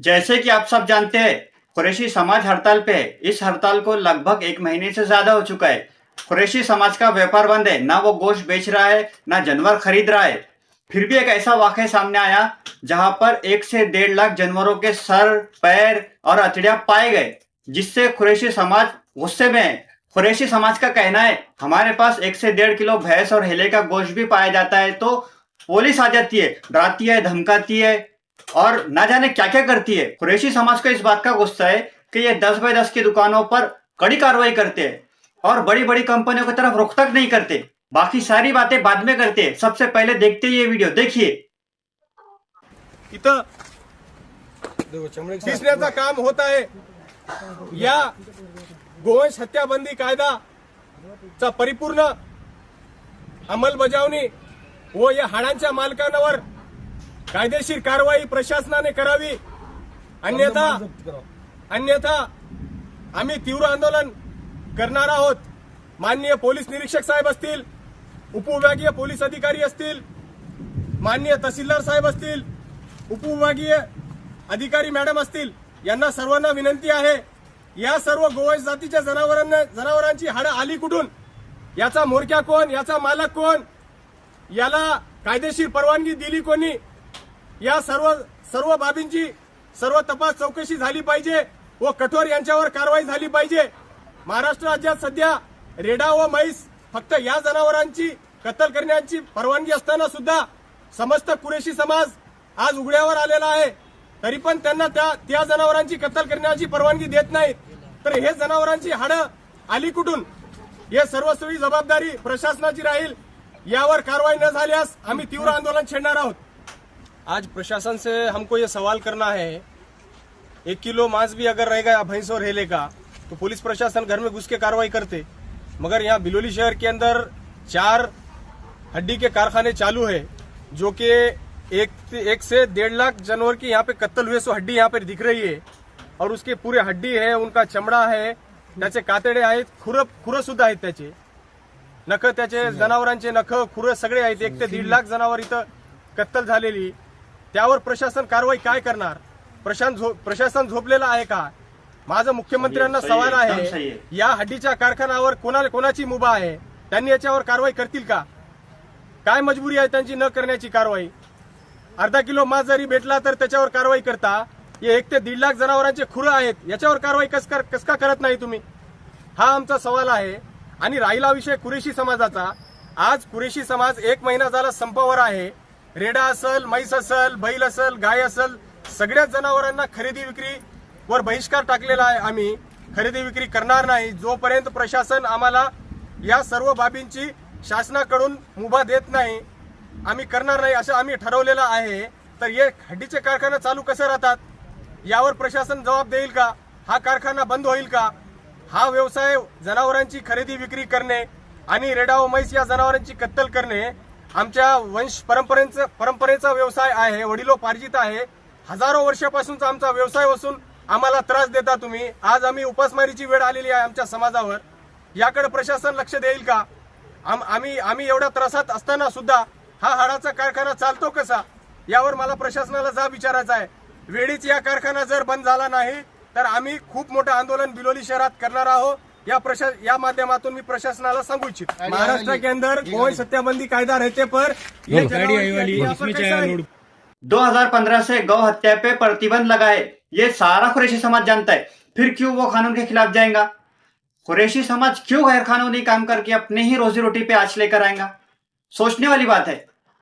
जैसे कि आप सब जानते हैं, कुरैशी समाज हड़ताल पे है। इस हड़ताल को लगभग 1 महीने से ज्यादा हो चुका है। कुरैशी समाज का व्यापार बंद है, ना वो गोश्त बेच रहा है, ना जानवर खरीद रहा है। फिर भी एक ऐसा वाकया सामने आया जहां पर 1 से 1.5 लाख जानवरों के सर, पैर और हथेलियां पाए गए, जिससे कुरैशी समाज गुस्से में है। कुरैशी समाज का कहना है, हमारे पास 1 से 1.5 किलो भैंस और हेले का गोश्त भी पाया जाता है तो पुलिस आ जाती है, डराती है, धमकाती है और ना जाने क्या क्या करती है। कुरैशी समाज को इस बात का गुस्सा है कि ये 10 बाय 10 की दुकानों पर कड़ी कार्रवाई करते हैं और बड़ी बड़ी कंपनियों की तरफ रुख तक नहीं करते। बाकी सारी बातें बाद में करते हैं। सबसे पहले देखते ये वीडियो देखिए। इथं दिसण्याचं काम होत आहे। या गोवंश हत्याबंदी कायदाचा परिपूर्ण अंमलबजावणी व या हाडांच्या मालकांवर कायदेशीर कारवाई प्रशासनाने करावी, अन्यथा आम्ही तीव्र आंदोलन करणार आहोत। माननीय पोलीस निरीक्षक साहेब असतील, उपविभागीय पोलीस अधिकारी असतील, माननीय तहसीलदार साहेब असतील, उपविभागीय अधिकारी मॅडम असतील, यांना सर्वांना विनंती आहे, या सर्व गोवंश जातीच्या जनावरांची हाडं आली कुठून, याचा म्होरक्या कोण, याचा मालक कोण, याला कायदेशीर परवानगी दिली कोणी, या सर्व बाबींची सर्व तपास चौकशी झाली पाहिजे व कठोर यांच्यावर कारवाई झाली पाहिजे। महाराष्ट्र राज्यात सध्या रेडा व म्हैस फक्त या जनावरांची कत्तल करण्याची परवानगी असताना सुद्धा समस्त कुरैशी समाज आज उघड्यावर आलेला आहे, तरी पण त्यांना त्या जनावरांची कत्तल करण्याची परवानगी देत नाहीत। तर हे जनावरांची हाडं आली कुठून, हे सर्वस्वी जबाबदारी प्रशासनाची राहील। यावर कारवाई न झाल्यास आम्ही तीव्र आंदोलन छेडणार आहोत। आज प्रशासन से हमको ये सवाल करना है, 1 किलो मांस भी अगर रहेगा भैंस और हेले का तो पुलिस प्रशासन घर में घुस के कार्रवाई करते, मगर यहाँ बिलोली शहर के अंदर 4 हड्डी के कारखाने चालू है, जो कि 1 से 1.5 लाख जानवर की यहाँ पे कत्तल हुए सो हड्डी यहाँ पे दिख रही है और उसके पूरे हड्डी है, उनका चमडा है, त्याचे कातडे आहेत, खुरं सुद्धा आहेत, त्याचे नख, त्याचे जनावरांचे नख, खुरं सगळे आहेत। 1 ते 1.5 लाख जनावर इथं कत्तल झालेली, त्यावर प्रशासन कारवाई काय करणार? प्रशासन झोपलेलं आहे का? माझा मुख्यमंत्र्यांना सवाल आहे, या हड्डीच्या कारखान्यावर कोणाची मुभा आहे? त्यांनी याच्यावर कारवाई करतील का? काय मजबुरी आहे त्यांची न करण्याची कारवाई? अर्धा किलो मांस जरी भेटला तर त्याच्यावर कारवाई करता, हे 1 ते 1.5 लाख जनावरांचे खुरं आहेत, याच्यावर कारवाई कस का करत नाही तुम्ही? हा आमचा सवाल आहे। आणि राहिला विषय कुरैशी समाजाचा, आज कुरैशी समाज 1 महिना झाला संपावर आहे। रेडा असल, म्हैस असल, बैल असल, गाय असल, सगळ्याच जनावरांना खरेदी विक्री वर बहिष्कार टाकलेला आहे। आम्ही खरेदी विक्री करणार नाही जोपर्यंत प्रशासन आम्हाला या सर्व बाबींची शासनाकडून मुभा देत नाही, आम्ही करणार नाही असं आम्ही ठरवलेलं आहे। तर हे हड्डीचे कारखाने चालू कसे राहतात, यावर प्रशासन जबाब देईल का? हा कारखाना बंद होईल का? हा व्यवसाय जनावरांची खरेदी विक्री करणे आणि रेडा व म्हैस या जनावरांची कत्तल करणे आमच्या वंश परंपरेचा व्यवसाय आहे, वडिलोपार्जित आहे। हजारो वर्षापासूनचा आमचा व्यवसाय असून आम्हाला त्रास देता तुम्ही। आज आम्ही उपासमारीची वेळ आलेली आहे आमच्या समाजावर, याकडे प्रशासन लक्ष देईल का? आम्ही एवढ्या त्रासात असताना सुद्धा हा हाडाचा कारखाना चालतो कसा, यावर मला प्रशासनाला जाब विचारायचा आहे। वेळीच या कारखाना जर बंद झाला नाही तर आम्ही खूप मोठं आंदोलन बिलोली शहरात करणार आहोत। या माध्यमातून मी प्रशासनाला सांगू इच्छित, महाराष्ट्र के अंदर गोवंश हत्याबंदी कायदा रहते पर 2015 से गौ हत्या पे प्रतिबंध लगा है, ये सारा कुरैशी समाज जानता है। फिर क्यों वो कानून के खिलाफ जाएगा? कुरैशी समाज क्यों गैर कानूनी काम करके अपने ही रोजी रोटी पे आंच लेकर आएगा? सोचने वाली बात है।